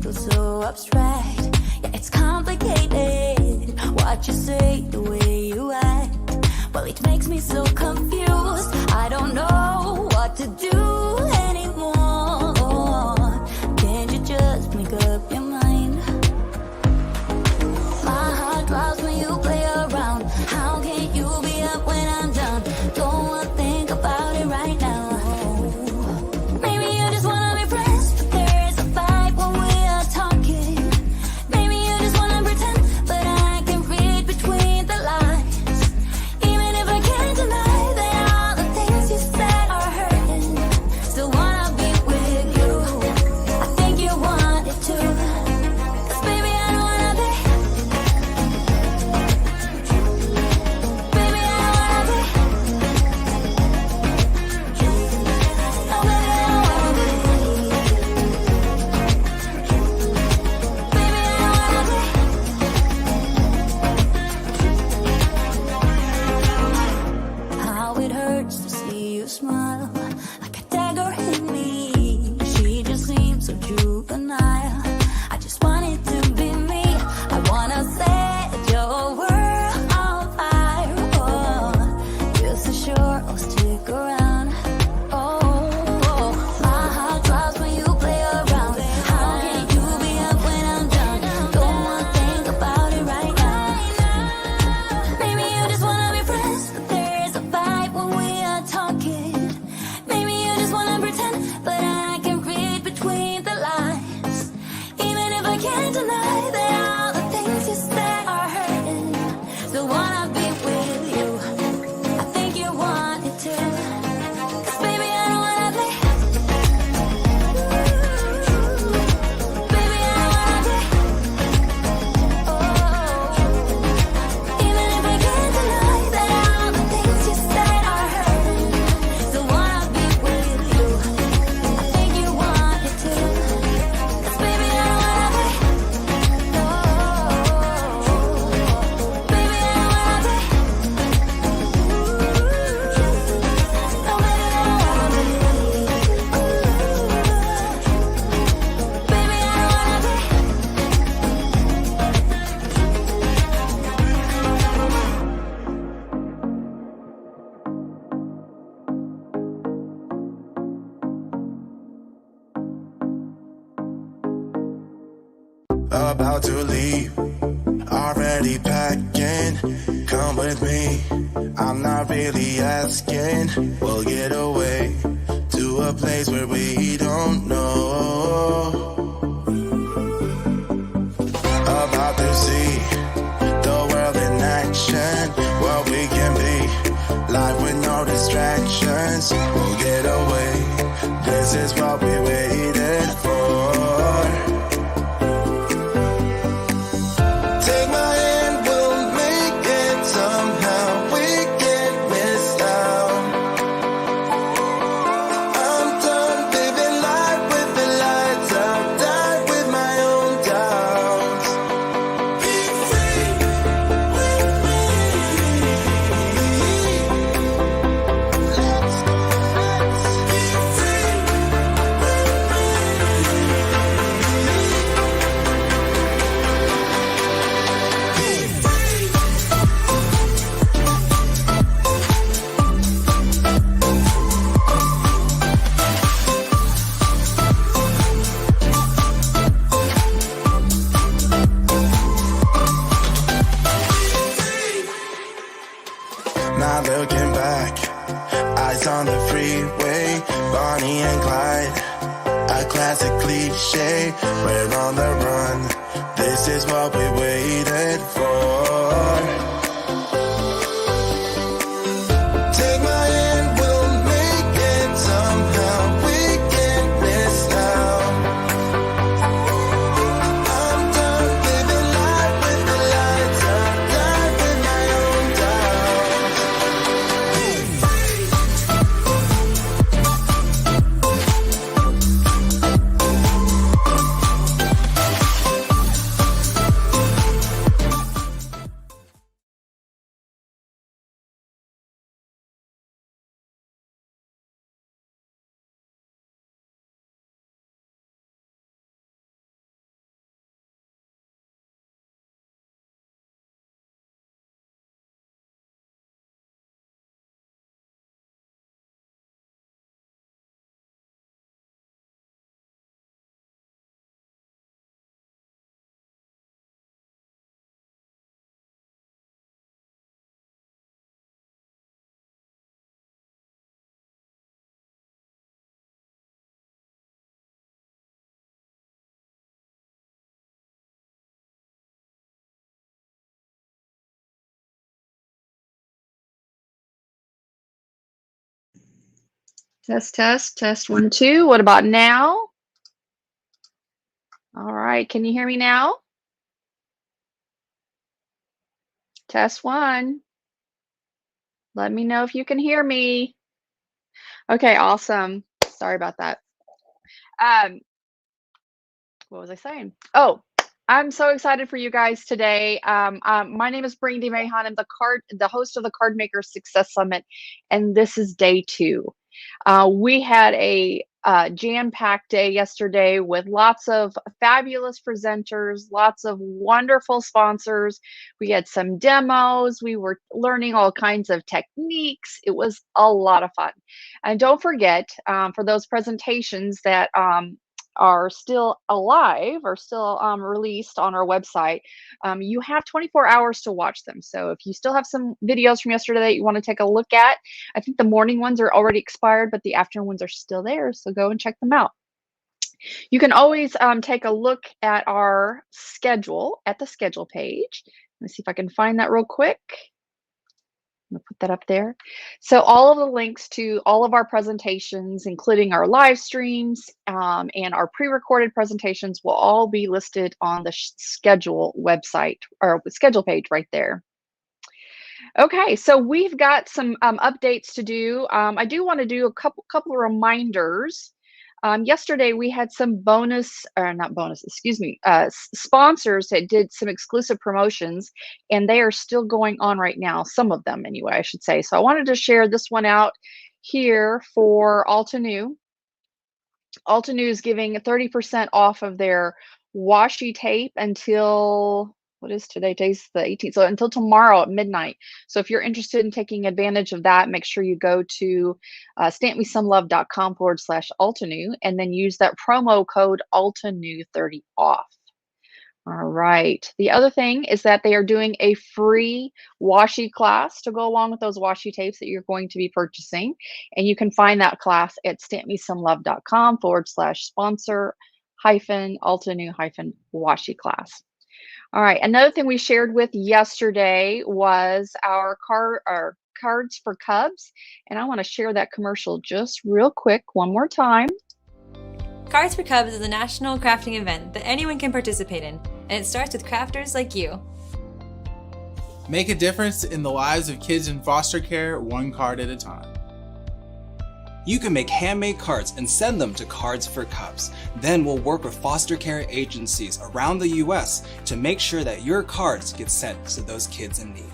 feels so abstract. Yeah, it's complicated. What you say, the way you act, well, it makes me so confused. I don't know what to do anymore. Can't you just make up your mind? My heart drops when you play around. How can you be up when I'm down? Don't wanna think about it right now. Maybe you just wanna be friends, but there's a fight when we are talking. Maybe you just wanna pretend, but I can read between the lines. Even if I can't deny that all the things you said are hurting, still wanna be with you. I think you want it too. 'Cause baby, I don't wanna be. Baby, I don't wanna be. No, baby, I don't wanna be. Baby, I don't wanna be. How it hurts to see you smile, like a dagger in me. She just seems so juvenile. I just want it to be me. I wanna set your world on fire. Oh, just so sure I'll stick around. Oh, my heart drops when you play around. How can you be up when I'm down? Don't wanna think about it right now. Maybe you just wanna be friends, but there's a fight when we are talking. Maybe you just wanna pretend, but I can read between the lines. Even if I can't deny that all the things you said are hurting, still wanna be with you. I think you want it too. 'Cause baby, I don't wanna be. Baby, I don't wanna be. Oh, even if I can't deny that all the things you said are hurting, still wanna be with you. I think you want it too. 'Cause baby, I don't wanna be. Oh, baby, I don't wanna be. No, baby, I don't wanna be. Baby, I don't wanna be. About to leave, already packing. Come with me, I'm not really asking. We'll get away to a place where we don't know. About to see the world in action, what we can be, life with no distractions. We'll get away, this is what we waited for. Test, test, test, 1, 2. What about now? All right, can you hear me now? Test 1. Let me know if you can hear me. Okay, awesome. Sorry about that. What was I saying? Oh, I'm so excited for you guys today. My name is Brandy Mahan. I'm the host of the Card Maker Success Summit, and this is day 2. We had a jam-packed day yesterday with lots of fabulous presenters, lots of wonderful sponsors. We had some demos. We were learning all kinds of techniques. It was a lot of fun. And don't forget, for those presentations that are still alive or still released on our website, you have 24 hours to watch them. So if you still have some videos from yesterday that you want to take a look at, I think the morning ones are already expired, but the afternoon ones are still there. So go and check them out. You can always take a look at our schedule at the schedule page. Let me see if I can find that real quick. I'm gonna put that up there. So all of the links to all of our presentations, including our live streams and our pre-recorded presentations, will all be listed on the schedule website or schedule page right there. Okay, so we've got some updates to do. I do want to do a couple of reminders. Yesterday we had some sponsors that did some exclusive promotions, and they are still going on right now. Some of them, anyway, I should say. So I wanted to share this one out here for Altenew. Altenew is giving 30% off of their washi tape until, what is today? Today's the 18th. So until tomorrow at midnight. So if you're interested in taking advantage of that, make sure you go to stampmesomelove.com/Altenew and then use that promo code Altenew30 off. All right. The other thing is that they are doing a free washi class to go along with those washi tapes that you're going to be purchasing. And you can find that class at stampmesomelove.com/sponsor-Altenew-washi class. All right. Another thing we shared with yesterday was our cards for Cubs. And I want to share that commercial just real quick one more time. Cards for Cubs is a national crafting event that anyone can participate in, and it starts with crafters like you. Make a difference in the lives of kids in foster care, one card at a time. You can make handmade cards and send them to Cards for Cubs. Then we'll work with foster care agencies around the US to make sure that your cards get sent to those kids in need.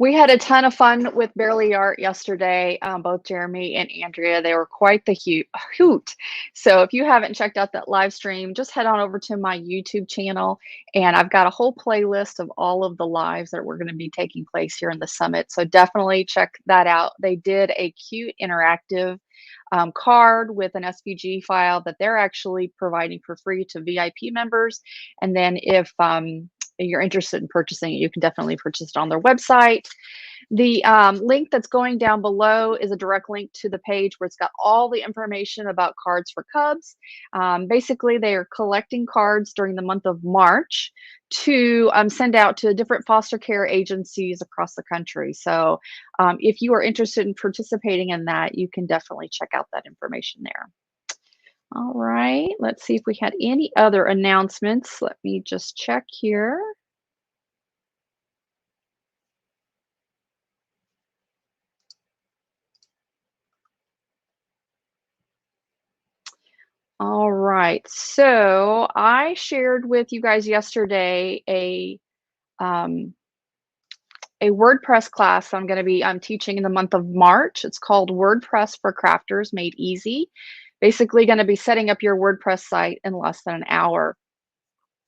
We had a ton of fun with Barely Art yesterday, both Jeremy and Andrea. They were quite the hoot. So if you haven't checked out that live stream, just head on over to my YouTube channel, and I've got a whole playlist of all of the lives that were going to be taking place here in the summit. So definitely check that out. They did a cute interactive card with an SVG file that they're actually providing for free to VIP members. And then if you're interested in purchasing it, you can definitely purchase it on their website. The link that's going down below is a direct link to the page where it's got all the information about Cards for Cubs. Basically, they are collecting cards during the month of March to send out to different foster care agencies across the country. So if you are interested in participating in that, you can definitely check out that information there. All right, let's see if we had any other announcements. Let me just check here. All right, so I shared with you guys yesterday a WordPress class I'm going to be teaching in the month of March. It's called WordPress for Crafters Made Easy. Basically going to be setting up your WordPress site in less than an hour.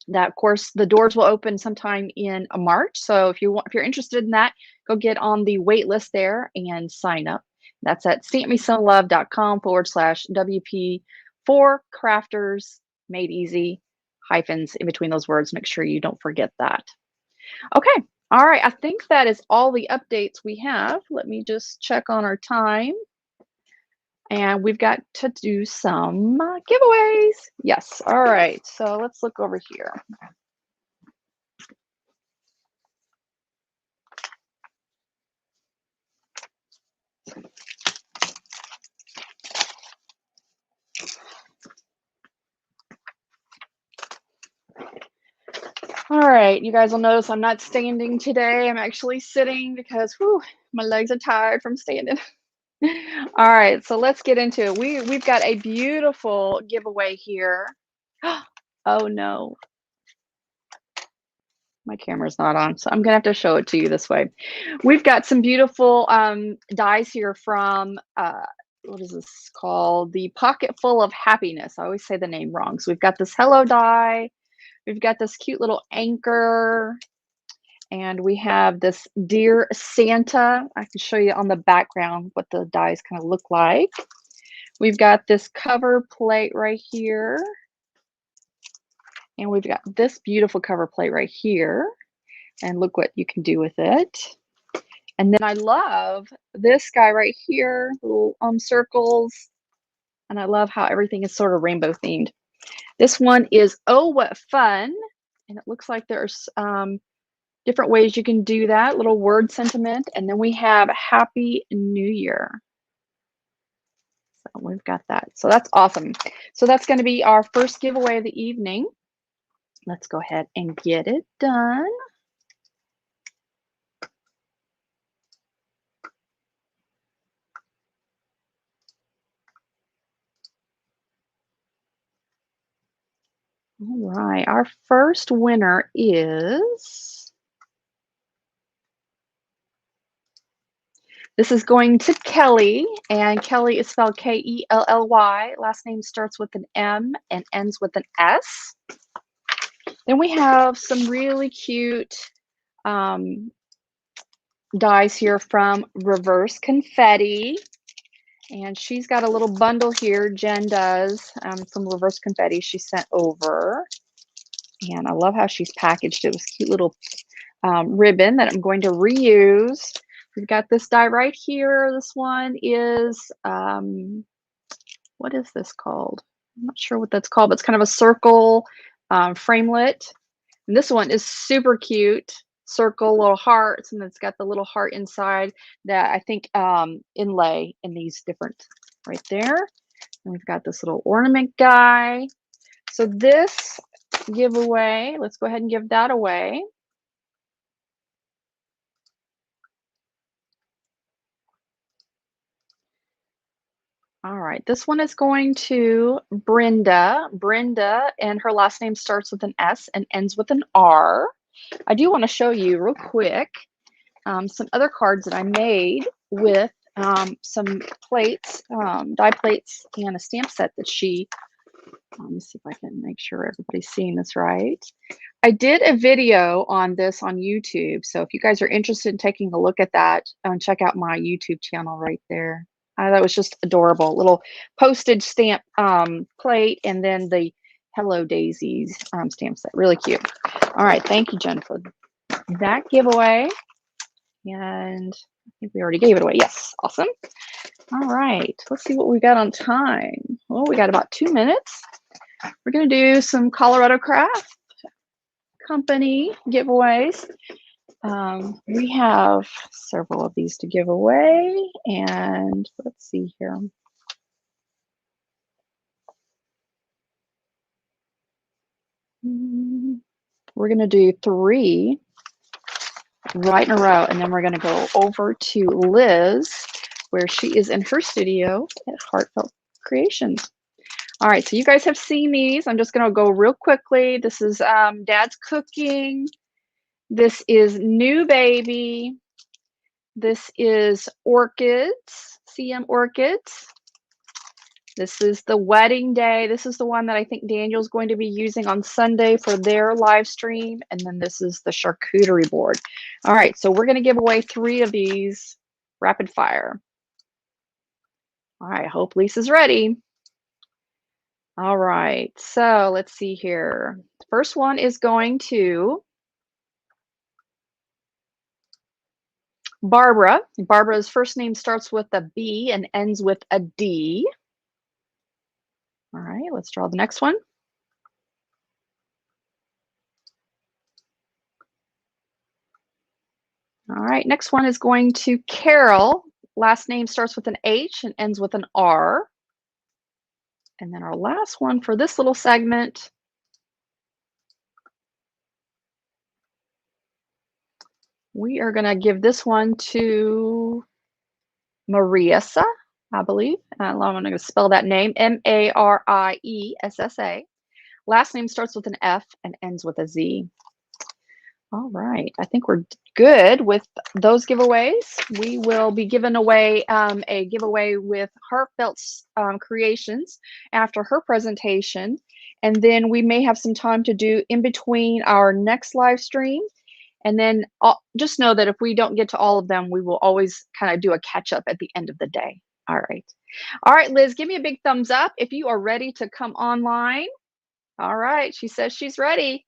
That course, the doors will open sometime in March. So if you're interested in that, go get on the wait list there and sign up. That's at stampmesomelove.com/WP for crafters made easy, hyphens in between those words. Make sure you don't forget that. Okay. All right. I think that is all the updates we have. Let me just check on our time. And we've got to do some giveaways. Yes. All right. So let's look over here. All right, you guys will notice I'm not standing today. I'm actually sitting because whew, my legs are tired from standing. All right, so let's get into it. We've got a beautiful giveaway here. Oh no, my camera's not on, so I'm gonna have to show it to you this way. We've got some beautiful dies here from what is this called? The Pocket Full of Happiness. I always say the name wrong. So we've got this hello die. We've got this cute little anchor. And we have this Dear Santa. I can show you on the background what the dies kind of look like. We've got this cover plate right here. And we've got this beautiful cover plate right here. And look what you can do with it. And then I love this guy right here, little circles. And I love how everything is sort of rainbow themed. This one is Oh What Fun. And it looks like there's different ways you can do that, little word sentiment. And then we have Happy New Year. So we've got that. So that's awesome. So that's going to be our first giveaway of the evening. Let's go ahead and get it done. All right, our first winner is, this is going to Kelly, and Kelly is spelled Kelly. Last name starts with an M and ends with an S. Then we have some really cute dies here from Reverse Confetti. And she's got a little bundle here, Jen does, some reverse confetti she sent over. And I love how she's packaged it with cute little ribbon that I'm going to reuse. We've got this die right here. This one is, what is this called? I'm not sure what that's called, but it's kind of a circle framelit. And this one is super cute. Circle, little hearts, and it's got the little heart inside that I think inlay in these different right there. And we've got this little ornament guy. So this giveaway, let's go ahead and give that away. All right, this one is going to Brenda. Brenda, and her last name starts with an S and ends with an R. I do want to show you real quick some other cards that I made with some plates, die plates, and a stamp set that she, let me see if I can make sure everybody's seeing this right. I did a video on this on YouTube, so if you guys are interested in taking a look at that, check out my YouTube channel right there. That was just adorable. Little postage stamp plate, and then the Hello Daisies stamp set. Really cute. All right, thank you, Jen, for that giveaway. And I think we already gave it away. Yes, awesome. All right, let's see what we got on time. Well, we got about 2 minutes. We're going to do some Colorado Craft Company giveaways. We have several of these to give away, and let's see here. We're going to do 3 right in a row, and then we're going to go over to Liz, where she is in her studio at Heartfelt Creations. All right, so you guys have seen these. I'm just going to go real quickly. This is Dad's Cooking. This is New Baby. This is Orchids, CM Orchids. This is the Wedding Day. This is the one that I think Daniel's going to be using on Sunday for their live stream. And then this is the charcuterie board. All right, so we're going to give away 3 of these rapid fire. All right, hope Lisa's ready. All right, so let's see here. The first one is going to Barbara. Barbara's first name starts with a B and ends with a D. All right, let's draw the next one. All right, next one is going to Carol. Last name starts with an H and ends with an R. And then our last one for this little segment We are going to give this one to Mariessa, I believe. I'm going to spell that name, Mariessa. Last name starts with an F and ends with a Z. All right, I think we're good with those giveaways. We will be giving away a giveaway with Heartfelt's creations after her presentation. And then we may have some time to do in between our next live stream. And then just know that if we don't get to all of them, we will always kind of do a catch up at the end of the day. All right. All right, Liz, give me a big thumbs up if you are ready to come online. All right, she says she's ready.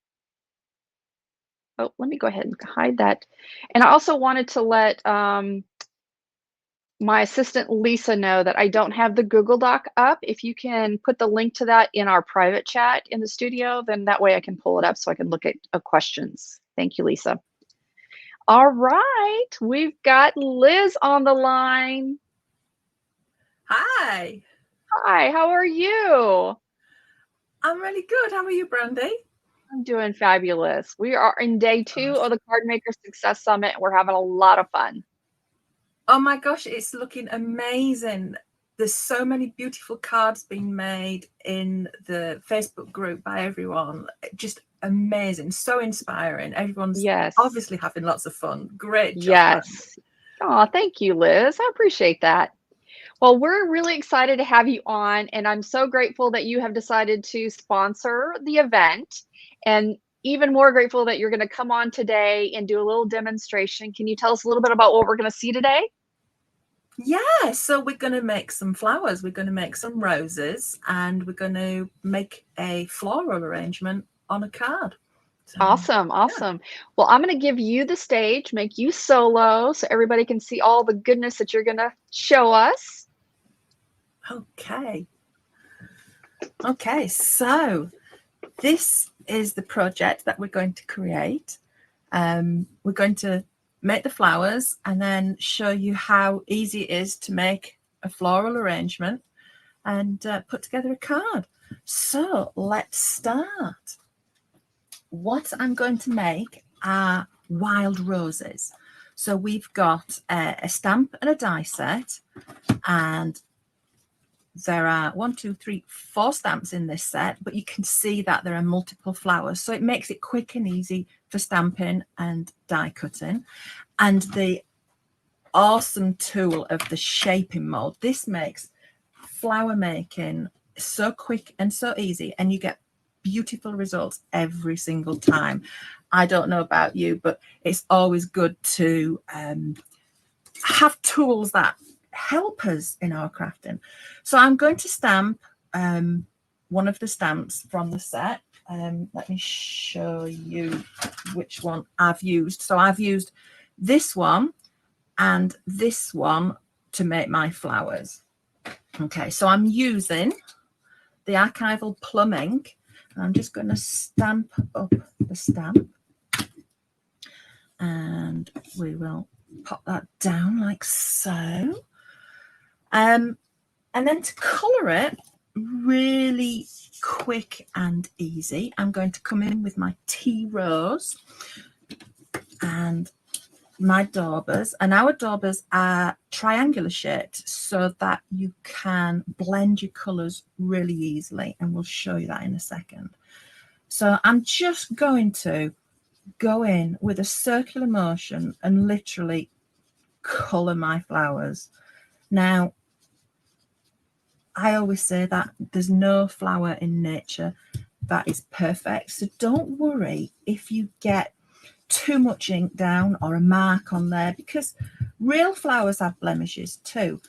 Oh, let me go ahead and hide that. And I also wanted to let my assistant Lisa know that I don't have the Google Doc up. If you can put the link to that in our private chat in the studio, then that way I can pull it up so I can look at questions. Thank you, Lisa. All right, we've got Liz on the line. Hi. Hi, how are you? I'm really good. How are you, Brandy? I'm doing fabulous. We are in day 2 of the Card Maker Success Summit. We're having a lot of fun. Oh my gosh, it's looking amazing. There's so many beautiful cards being made in the Facebook group by everyone. Just amazing, so inspiring. Everyone's obviously having lots of fun. Great job. Yes. Oh, thank you, Liz. I appreciate that. Well, we're really excited to have you on, and I'm so grateful that you have decided to sponsor the event, and even more grateful that you're going to come on today and do a little demonstration. Can you tell us a little bit about what we're going to see today? Yeah, so we're going to make some flowers. We're going to make some roses, and we're going to make a floral arrangement on a card. So, awesome. Well, I'm going to give you the stage, make you solo so everybody can see all the goodness that you're going to show us. Okay, so this is the project that we're going to create. We're going to make the flowers and then show you how easy it is to make a floral arrangement and put together a card. So let's start. What I'm going to make are wild roses. So we've got a stamp and a die set, and there are 1, 2, 3, 4 stamps in this set, but you can see that there are multiple flowers. So it makes it quick and easy for stamping and die cutting. And the awesome tool of the shaping mold. This makes flower making so quick and so easy, and you get beautiful results every single time. I don't know about you, but it's always good to have tools that help us in our crafting. So I'm going to stamp one of the stamps from the set. Let me show you which one I've used. So I've used this one and this one to make my flowers. Okay, so I'm using the Archival Plum ink. I'm just going to stamp up the stamp, and we will pop that down like so. And then to colour it really quick and easy, I'm going to come in with my tea rose and my daubers. And our daubers are triangular shaped so that you can blend your colours really easily, and we'll show you that in a second. So I'm just going to go in with a circular motion and literally colour my flowers. Now, I always say that there's no flower in nature that is perfect. So don't worry if you get too much ink down or a mark on there, because real flowers have blemishes too.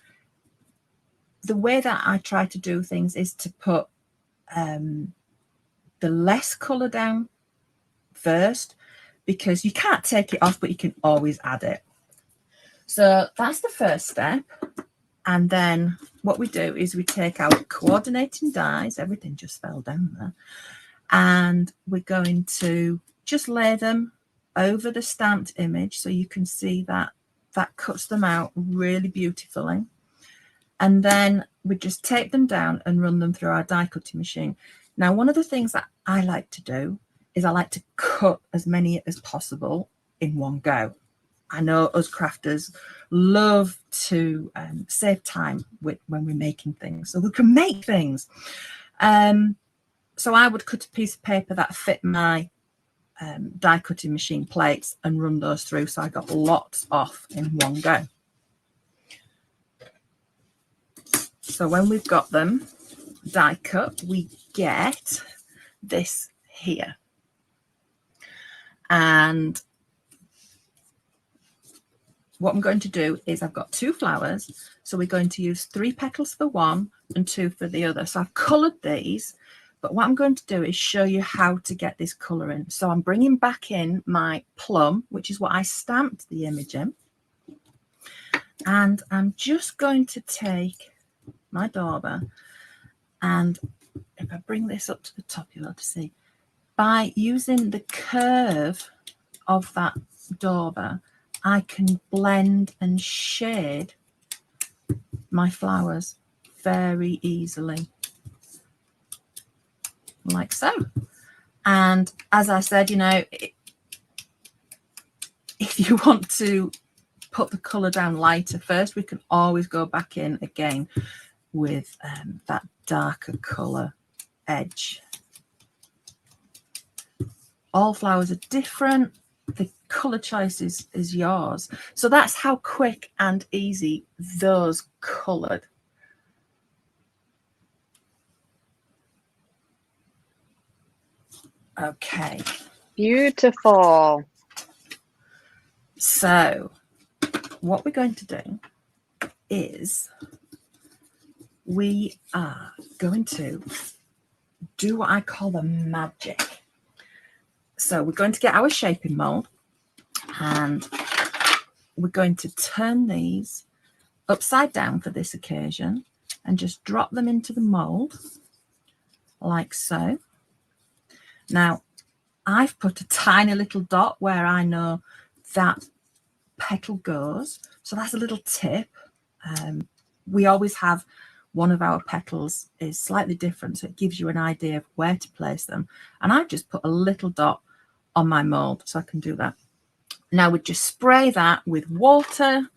The way that I try to do things is to put the less colour down first, because you can't take it off, but you can always add it. So that's the first step. And then what we do is we take our coordinating dies, everything just fell down there, and we're going to just lay them over the stamped image so you can see that that cuts them out really beautifully. And then we just tape them down and run them through our die cutting machine. Now, one of the things that I like to do is I like to cut as many as possible in one go. I know us crafters love to save time when we're making things, so we can make things. So I would cut a piece of paper that fit my die cutting machine plates and run those through, so I got lots off in one go. So when we've got them die cut, we get this here. And what I'm going to do is I've got 2 flowers, so we're going to use 3 petals for one and 2 for the other. So I've coloured these, but what I'm going to do is show you how to get this colour in. So I'm bringing back in my Plum, which is what I stamped the image in. And I'm just going to take my dauber, and if I bring this up to the top, you'll be able to see, by using the curve of that dauber, I can blend and shade my flowers very easily, like so. And as I said, you know, if you want to put the colour down lighter first, we can always go back in again with that darker colour edge. All flowers are different. The colour choice is yours. So that's how quick and easy those coloured. Okay. Beautiful. So what we're going to do is we are going to do what I call the magic. So we're going to get our shaping mold, and we're going to turn these upside down for this occasion and just drop them into the mold like so. Now, I've put a tiny little dot where I know that petal goes. So that's a little tip. We always have one of our petals is slightly different, so it gives you an idea of where to place them. And I've just put a little dot on my mold, so I can do that. Now we just spray that with water,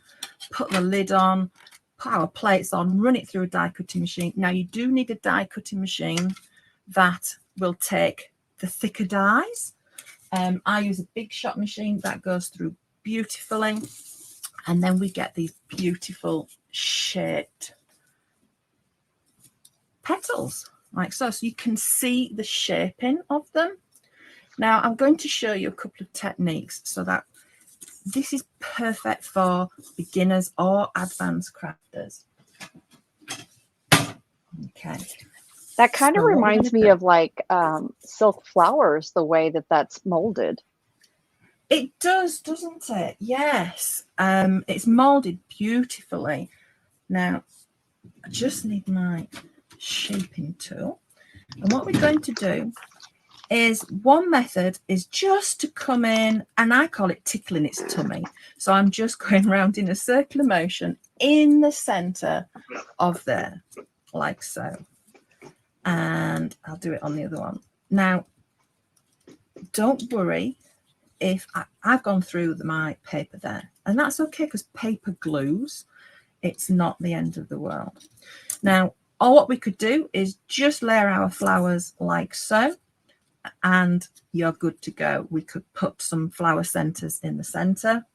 put the lid on, put our plates on, run it through a die cutting machine. Now you do need a die cutting machine that will take the thicker dies. I use a big shot machine that goes through beautifully, and then we get these beautiful shaped petals like so. So you can see the shaping of them. Now I'm going to show you a couple of techniques so that this is perfect for beginners or advanced crafters. Okay. That kind of So what we're reminds gonna me do- of like silk flowers, the way that that's molded. It does, doesn't it? Yes. It's molded beautifully. Now, I just need my shaping tool. And what we're going to do is, one method is just to come in, and I call it tickling its tummy. So I'm just going around in a circular motion in the center of there, like so. And I'll do it on the other one. Now, don't worry if I've gone through my paper there, and that's okay because paper glues. It's not the end of the world. Now, all what we could do is just layer our flowers like so, and you're good to go. We could put some flower centers in the center,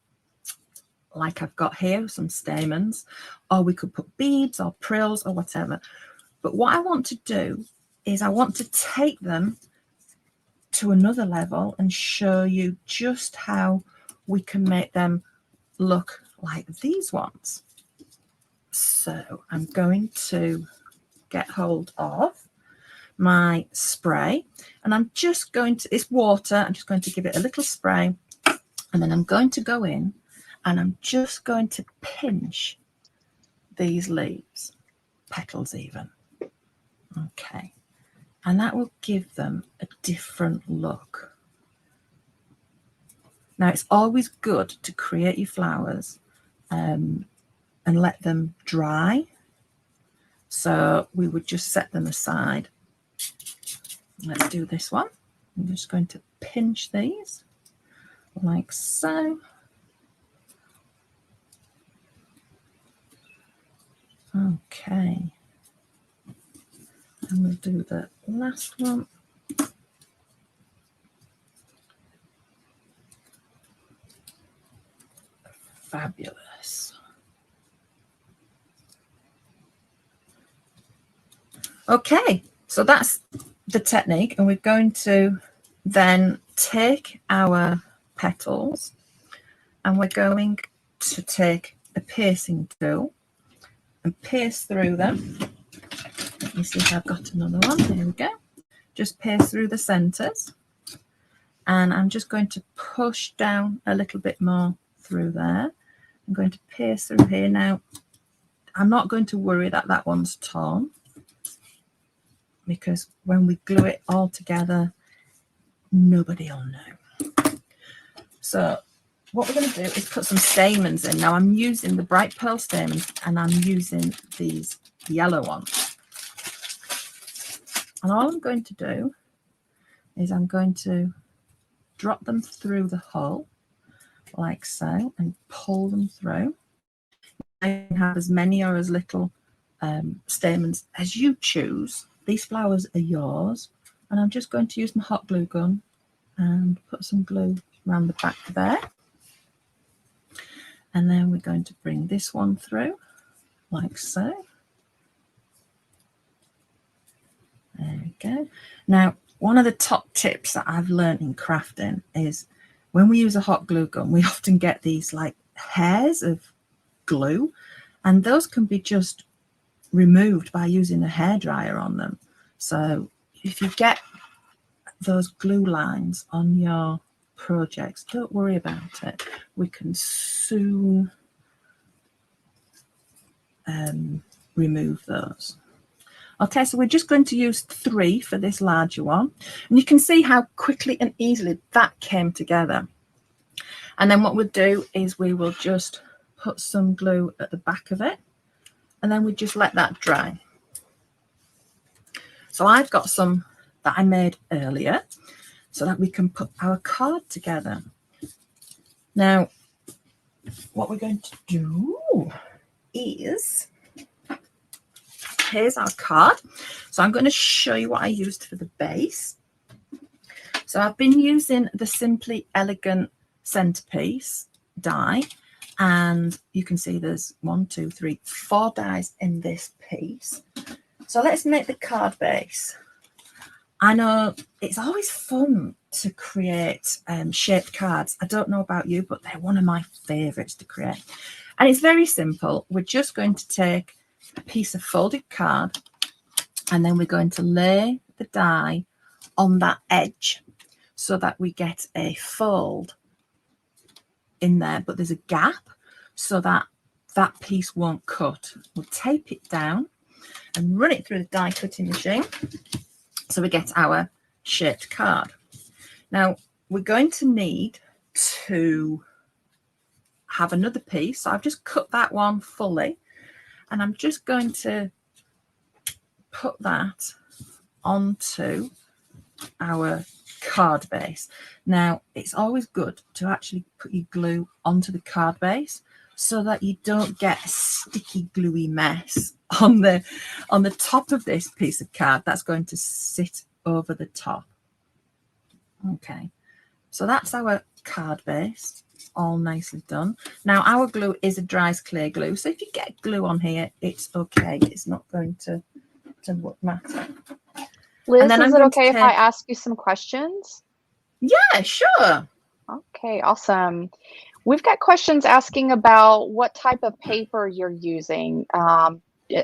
like I've got here, some stamens, or we could put beads or frills or whatever. But what I want to do is I want to take them to another level and show you just how we can make them look like these ones. So I'm going to get hold of my spray, and I'm just going to, it's water, I'm just going to give it a little spray, and then I'm going to go in and I'm just going to pinch these leaves, petals even. Okay, and that will give them a different look. Now, it's always good to create your flowers and let them dry. So we would just set them aside. Let's do this one. I'm just going to pinch these like so. Okay. And we'll do the last one. Fabulous. Okay, so that's the technique, and we're going to then take our petals and we're going to take a piercing tool and pierce through them. Let me see if I've got another one. There we go. Just pierce through the centers, and I'm just going to push down a little bit more through there. I'm going to pierce through here. Now, I'm not going to worry that that one's torn, because when we glue it all together, nobody will know. So what we're going to do is put some stamens in. Now I'm using the bright pearl stamens, and I'm using these yellow ones. And all I'm going to do is I'm going to drop them through the hole like so and pull them through. You can have as many or as little stamens as you choose. These flowers are yours, and I'm just going to use my hot glue gun and put some glue around the back there. And then we're going to bring this one through like so. There we go. Now, one of the top tips that I've learned in crafting is when we use a hot glue gun, we often get these like hairs of glue, and those can be just removed by using a hairdryer on them. So if you get those glue lines on your projects, don't worry about it. We can soon remove those. Okay, so we're just going to use 3 for this larger one, and you can see how quickly and easily that came together. And then what we'll do is we will just put some glue at the back of it, and then we just let that dry. So I've got some that I made earlier so that we can put our card together. Now, what we're going to do is, here's our card. So I'm going to show you what I used for the base. So I've been using the Simply Elegant Centerpiece die, and you can see there's 1, 2, 3, 4 dies in this piece. So let's make the card base. I know it's always fun to create shaped cards. I don't know about you, but they're one of my favorites to create. And it's very simple. We're just going to take a piece of folded card, and then we're going to lay the die on that edge so that we get a fold in there, but there's a gap so that that piece won't cut. We'll tape it down and run it through the die cutting machine so we get our shaped card. Now we're going to need to have another piece, so I've just cut that one fully, and I'm just going to put that onto our card base. Now it's always good to actually put your glue onto the card base so that you don't get a sticky gluey mess on the top of this piece of card that's going to sit over the top. Okay, so that's our card base all nicely done. Now our glue is a Dries clear glue, so if you get glue on here, it's okay. It's not going to matter. Liz, is it okay if I ask you some questions? Yeah, sure. Okay, awesome. We've got questions asking about what type of paper you're using.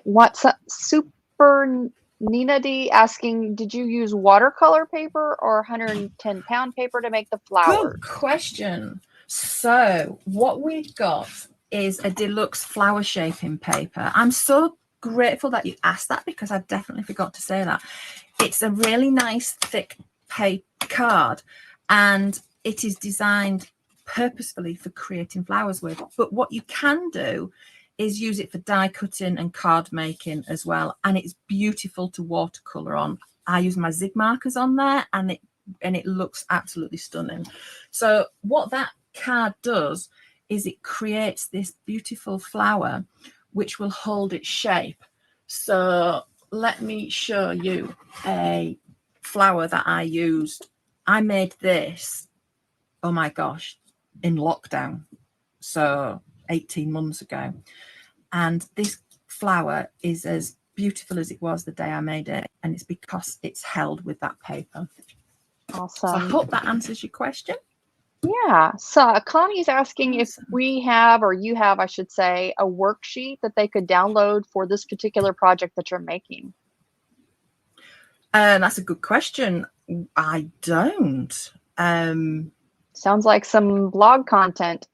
What's Super Nina D asking, did you use watercolor paper or 110-pound paper to make the flowers? Good question. So what we've got is a Deluxe flower shaping paper. I'm so grateful that you asked that, because I definitely forgot to say that. It's a really nice thick paper card, and it is designed purposefully for creating flowers with. But what you can do is use it for die cutting and card making as well, and it's beautiful to watercolor on. I use my Zig markers on there, and it looks absolutely stunning. So what that card does is it creates this beautiful flower which will hold its shape. So let me show you a flower that I used. I made this, oh my gosh, in lockdown. So 18 months ago. And this flower is as beautiful as it was the day I made it. And it's because it's held with that paper. Awesome. So I hope that answers your question. Yeah. So Connie's asking if we have, or you have, I should say, a worksheet that they could download for this particular project that you're making. That's a good question. I don't. Sounds like some blog content.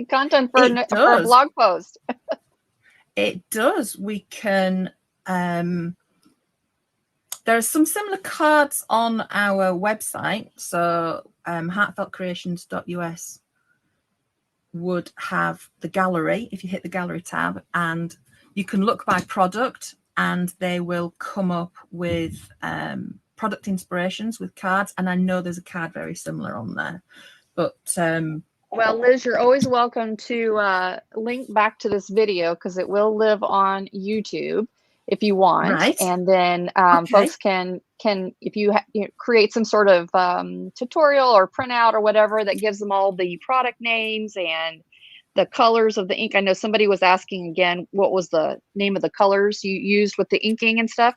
Content for a blog post. It does. We can. There are some similar cards on our website. So heartfeltcreations.us would have the gallery if you hit the gallery tab, and you can look by product and they will come up with product inspirations with cards. And I know there's a card very similar on there. But well, Liz, you're always welcome to link back to this video because it will live on YouTube if you want. Right. And then folks can if you create some sort of tutorial or printout or whatever that gives them all the product names and the colors of the ink. I know somebody was asking again, what was the name of the colors you used with the inking and stuff.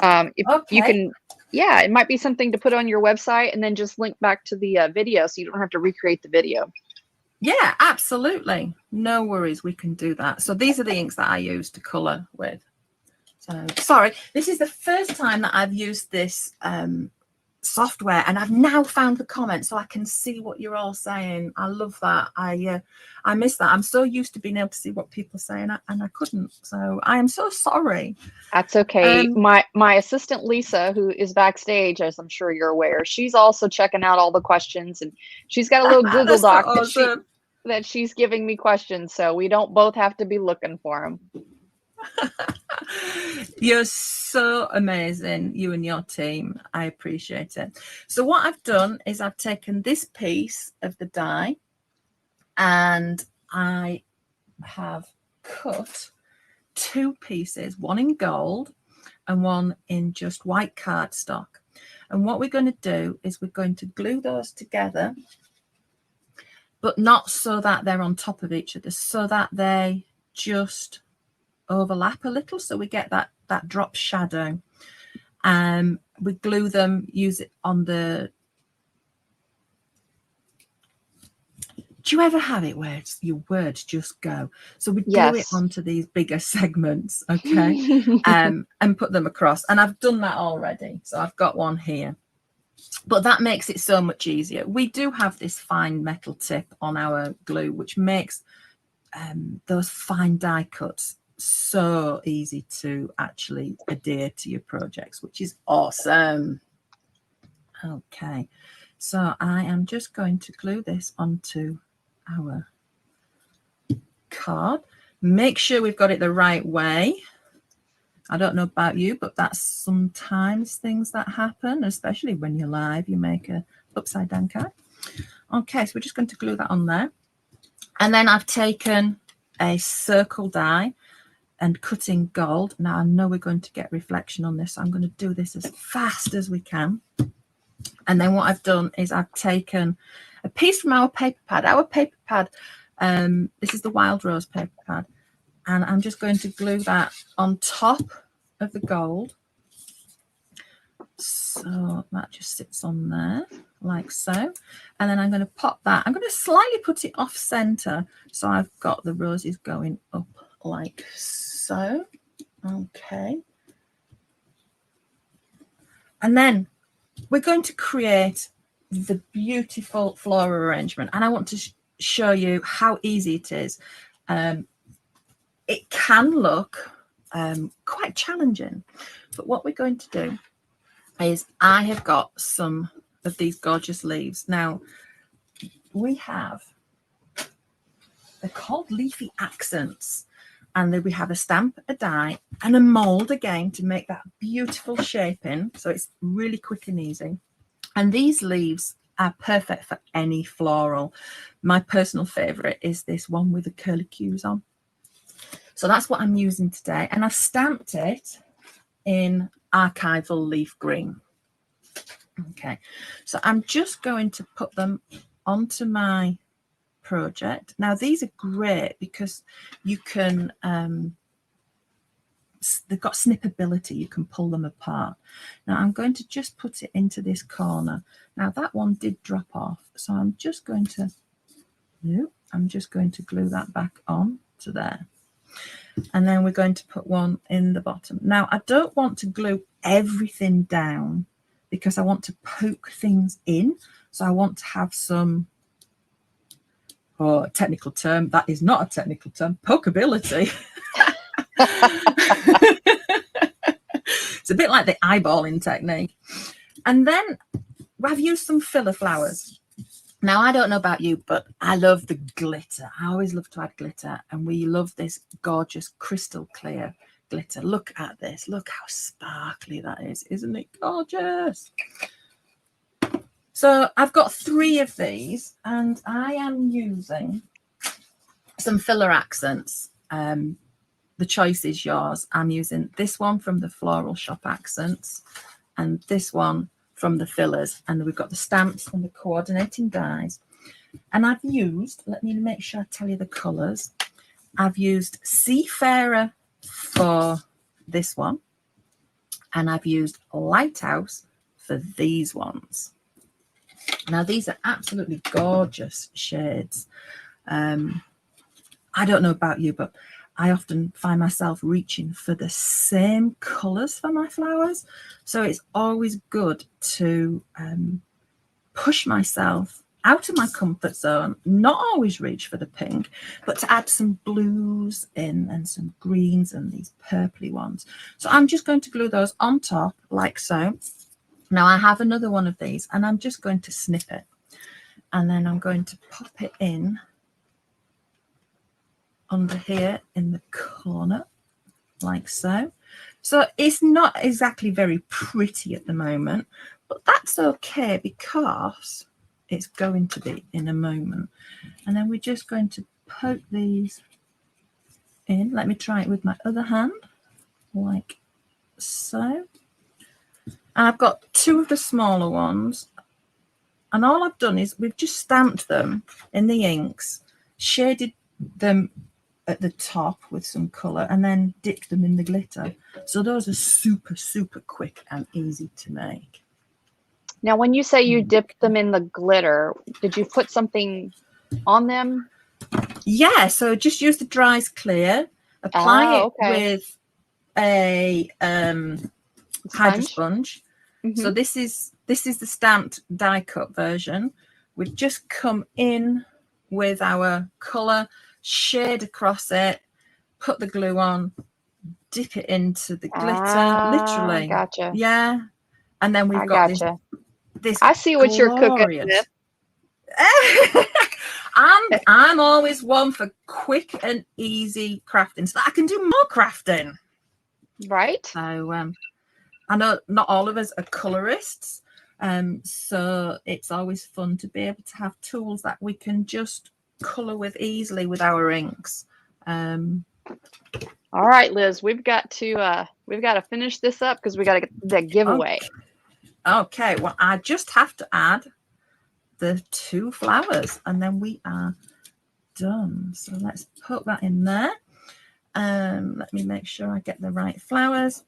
You can, yeah, it might be something to put on your website and then just link back to the video so you don't have to recreate the video. Yeah, absolutely. No worries. We can do that. So these are the inks that I use to color with. So sorry, this is the first time that I've used this software, and I've now found the comments so I can see what you're all saying. I love that. I miss that. I'm so used to being able to see what people are saying, and I couldn't. So I am so sorry. That's okay. My assistant Lisa, who is backstage, as I'm sure you're aware, she's also checking out all the questions, and she's got a little Google Doc so awesome. that she's giving me questions, so we don't both have to be looking for them. You're so amazing, you and your team. I appreciate it. So what I've done is I've taken this piece of the die and I have cut two pieces, one in gold and one in just white cardstock. And what we're going to do is we're going to glue those together, but not so that they're on top of each other, so that they just overlap a little, so we get that drop shadow. We glue them, use it on the, do you ever have it where your words just go? So we glue it onto these bigger segments, okay, and put them across. And I've done that already, so I've got one here, but that makes it so much easier. We do have this fine metal tip on our glue, which makes those fine die cuts so easy to actually adhere to your projects, which is awesome. Okay, so I am just going to glue this onto our card. Make sure we've got it the right way. I don't know about you, but that's sometimes things that happen, especially when you're live, you make a upside down card. Okay, so we're just going to glue that on there. And then I've taken a circle die and cutting gold. Now I know we're going to get reflection on this, so I'm going to do this as fast as we can. And then what I've done is I've taken a piece from our paper pad. Our paper pad, this is the Wild Rose paper pad, and I'm just going to glue that on top of the gold. So that just sits on there like so. And then I'm going to pop that. I'm going to slightly put it off center, so I've got the roses going up like so. Okay, and then we're going to create the beautiful floral arrangement, and I want to show you how easy it is. It can look quite challenging, but what we're going to do is I have got some of these gorgeous leaves. Now we have, they're called Leafy Accents. And then we have a stamp, a die, and a mold again to make that beautiful shaping. So it's really quick and easy. And these leaves are perfect for any floral. My personal favorite is this one with the curlicues on. So that's what I'm using today. And I've stamped it in Archival Leaf Green. Okay, so I'm just going to put them onto my project. Now, these are great because you can, they've got snippability. You can pull them apart. Now, I'm going to just put it into this corner. Now, that one did drop off. So I'm just going to, glue that back on to there. And then we're going to put one in the bottom. Now, I don't want to glue everything down because I want to poke things in. So I want to have some, technical term, that is not a technical term, pokeability. It's a bit like the eyeballing technique. And then I've used some filler flowers. Now, I don't know about you, but I love the glitter. I always love to add glitter, and we love this gorgeous crystal clear glitter. Look at this. Look how sparkly that is. Isn't it gorgeous? So I've got 3 of these, and I am using some filler accents. The choice is yours. I'm using this one from the Floral Shop Accents and this one from the fillers. And we've got the stamps and the coordinating dies. And I've used, let me make sure I tell you the colours. I've used Seafarer for this one. And I've used Lighthouse for these ones. Now, these are absolutely gorgeous shades. I don't know about you, but I often find myself reaching for the same colours for my flowers. So it's always good to push myself out of my comfort zone, not always reach for the pink, but to add some blues in and some greens and these purpley ones. So I'm just going to glue those on top like so. Now I have another one of these and I'm just going to snip it. And then I'm going to pop it in under here in the corner like so. So it's not exactly very pretty at the moment, but that's okay because it's going to be in a moment. And then we're just going to poke these in. Let me try it with my other hand like so. And I've got 2 of the smaller ones, and all I've done is we've just stamped them in the inks, shaded them at the top with some colour, and then dipped them in the glitter. So those are super, super quick and easy to make. Now, when you say you dipped them in the glitter, did you put something on them? Yeah, so just use the Dries clear, apply it with a hydro sponge. Mm-hmm. So this is the stamped die cut version. We've just come in with our colour, shade across it, put the glue on, dip it into the glitter, literally. Gotcha. Yeah. And then we've got this I see what you're cooking with. I'm always one for quick and easy crafting so that I can do more crafting. Right. So I know not all of us are colorists, so it's always fun to be able to have tools that we can just color with easily with our inks. All right, Liz, we've got to finish this up because we got to get the giveaway. Okay, well, I just have to add the 2 flowers and then we are done. So let's put that in there. Let me make sure I get the right flowers.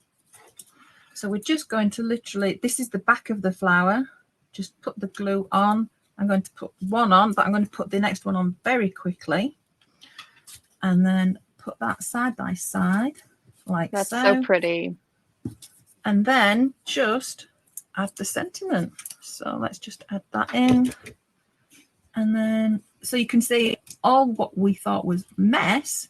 So we're just going to literally, this is the back of the flower, just put the glue on. I'm going to put one on, but I'm going to put the next one on very quickly. And then put that side by side like That's so. so pretty. And then just add the sentiment. So let's just add that in. And then, so you can see all what we thought was mess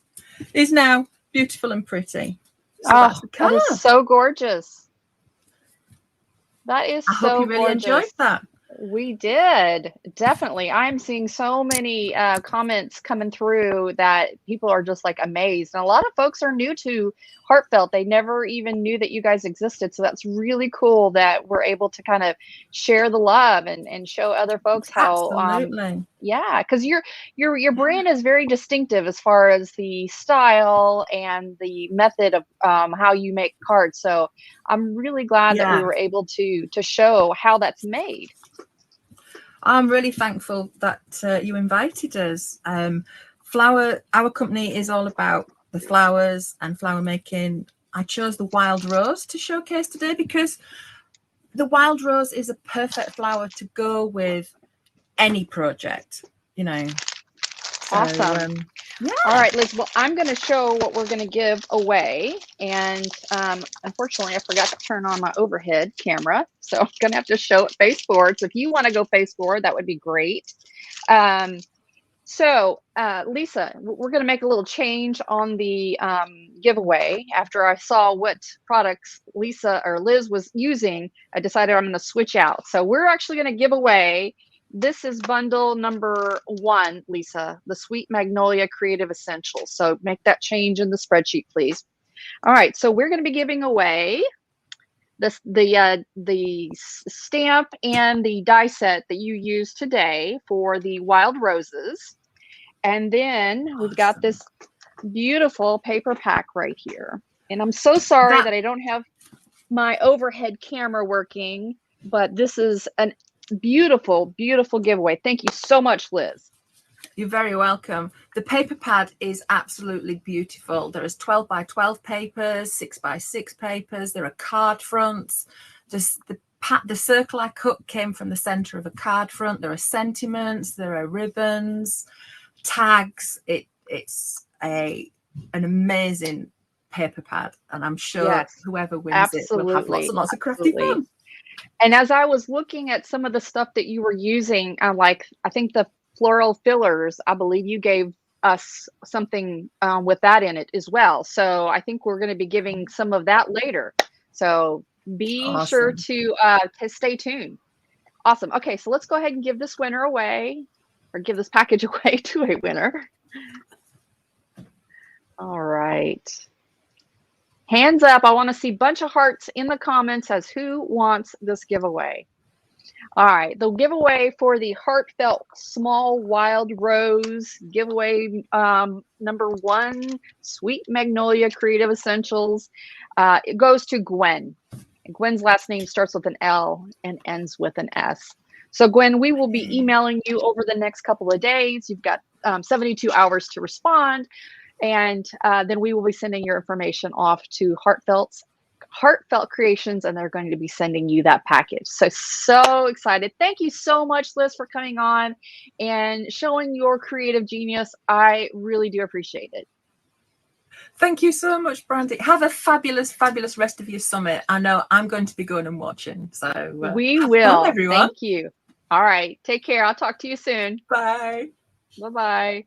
is now beautiful and pretty. So that's the colour. That is so gorgeous. That is I hope you really gorgeous. enjoyed that. We did, definitely. I'm seeing so many comments coming through that people are just like amazed. And a lot of folks are new to Heartfelt. They never even knew that you guys existed. So that's really cool that we're able to kind of share the love and show other folks how Absolutely. yeah, because your brand is very distinctive as far as the style and the method of how you make cards. So I'm really glad that we Yeah. were able to show how that's made. I'm really thankful that you invited us. Our company is all about the flowers and flower making. I chose the wild rose to showcase today because the wild rose is a perfect flower to go with any project, you know. So, Awesome. yeah. All right, Liz. Well, I'm going to show what we're going to give away. And unfortunately, I forgot to turn on my overhead camera. So I'm going to have to show it face forward. So if you want to go face forward, that would be great. So Lisa, we're going to make a little change on the giveaway. After I saw what products Lisa or Liz was using, I decided I'm going to switch out. So we're actually going to give away. This is bundle number 1, Lisa, the Sweet Magnolia Creative Essentials. So make that change in the spreadsheet, please. All right, so we're going to be giving away the stamp and the die set that you used today for the wild roses. And then we've got this beautiful paper pack right here. And I'm so sorry that I don't have my overhead camera working, but this is a beautiful, beautiful giveaway. Thank you so much, Liz. You're very welcome. The paper pad is absolutely beautiful. There is 12 by 12 papers, 6 by 6 papers. There are card fronts. The circle I cut came from the center of a card front. There are sentiments. There are ribbons, tags. It's an amazing paper pad, and I'm sure whoever wins it will have lots and lots of crafty fun. And as I was looking at some of the stuff that you were using, I think the floral fillers, I believe you gave us something with that in it as well. So I think we're going to be giving some of that later. So be sure to stay tuned. Awesome. Okay, so let's go ahead and give this winner away, or give this package away to a winner. All right. Hands up. I want to see a bunch of hearts in the comments as who wants this giveaway. All right, the giveaway for the Heartfelt Small Wild Rose giveaway number 1, Sweet Magnolia Creative Essentials. It goes to Gwen. And Gwen's last name starts with an L and ends with an S. So Gwen, we will be emailing you over the next couple of days. You've got 72 hours to respond. And then we will be sending your information off to Heartfelt Creations, and they're going to be sending you that package. So excited. Thank you so much, Liz, for coming on and showing your creative genius. I really do appreciate it. Thank you so much, Brandy. Have a fabulous, fabulous rest of your summit. I know I'm going to be going and watching. So we will. Everyone. Thank you. All right. Take care. I'll talk to you soon. Bye. Bye-bye.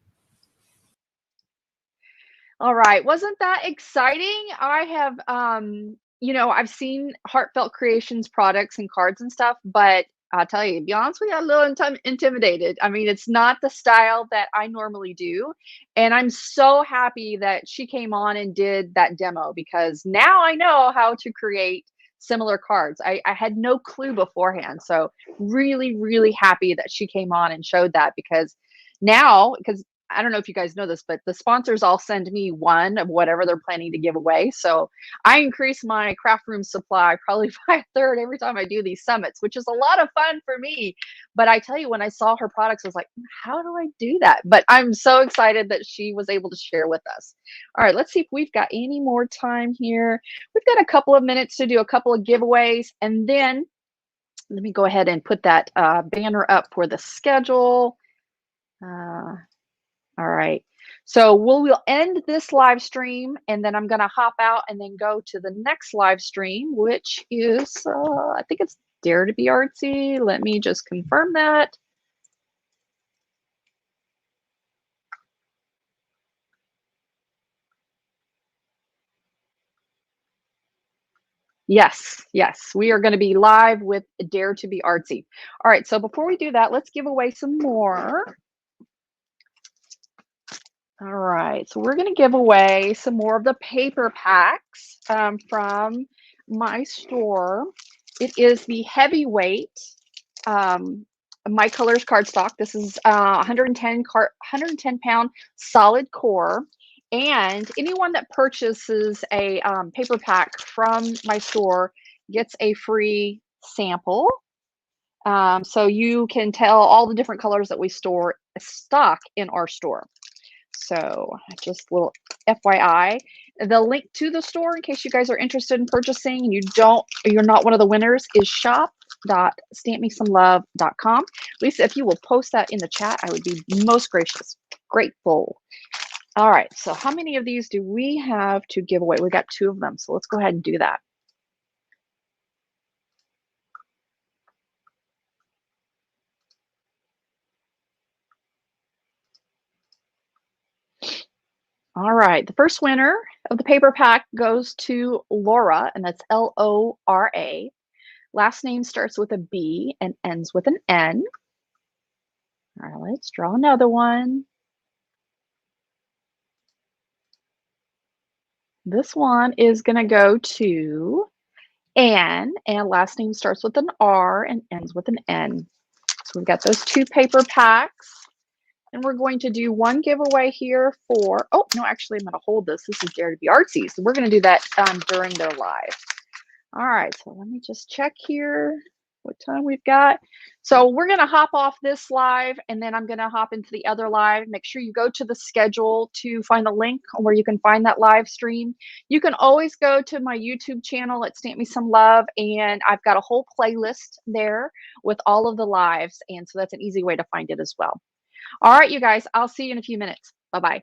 All right. Wasn't that exciting? I have, I've seen Heartfelt Creations products and cards and stuff, but I'll tell you, to be honest with you, I'm a little intimidated. I mean, it's not the style that I normally do. And I'm so happy that she came on and did that demo, because now I know how to create similar cards. I had no clue beforehand. So really, really happy that she came on and showed that, because I don't know if you guys know this, but the sponsors all send me one of whatever they're planning to give away. So I increase my craft room supply probably by a third every time I do these summits, which is a lot of fun for me. But I tell you, when I saw her products, I was like, how do I do that? But I'm so excited that she was able to share with us. All right, let's see if we've got any more time here. We've got a couple of minutes to do a couple of giveaways, and then let me go ahead and put that banner up for the schedule. All right, so we'll end this live stream, and then I'm going to hop out and then go to the next live stream, which is, I think it's Dare to be Artsy. Let me just confirm that. Yes, yes, we are going to be live with Dare to Be Artsy. All right, so before we do that, let's give away some more. All right, so we're going to give away some more of the paper packs from my store. It is the heavyweight My Colors cardstock. This is 110 pound solid core. And anyone that purchases a paper pack from my store gets a free sample. So you can tell all the different colors that we stock in our store. So just a little FYI, the link to the store in case you guys are interested in purchasing and you're not one of the winners is shop.stampmesomelove.com. Lisa, if you will post that in the chat, I would be most grateful. All right, so how many of these do we have to give away? We got 2 of them, so let's go ahead and do that. All right, the first winner of the paper pack goes to Laura, and that's Lora. Last name starts with a B and ends with an N. All right, let's draw another one. This one is going to go to Anne, and last name starts with an R and ends with an N. So we've got those 2 paper packs. And we're going to do one giveaway here for, oh, no, actually, I'm going to hold this. This is Dare to Be Artsy. So we're going to do that during their live. All right, so let me just check here what time we've got. So we're going to hop off this live, and then I'm going to hop into the other live. Make sure you go to the schedule to find the link where you can find that live stream. You can always go to my YouTube channel at Stamp Me Some Love, and I've got a whole playlist there with all of the lives, and so that's an easy way to find it as well. All right, you guys, I'll see you in a few minutes. Bye-bye.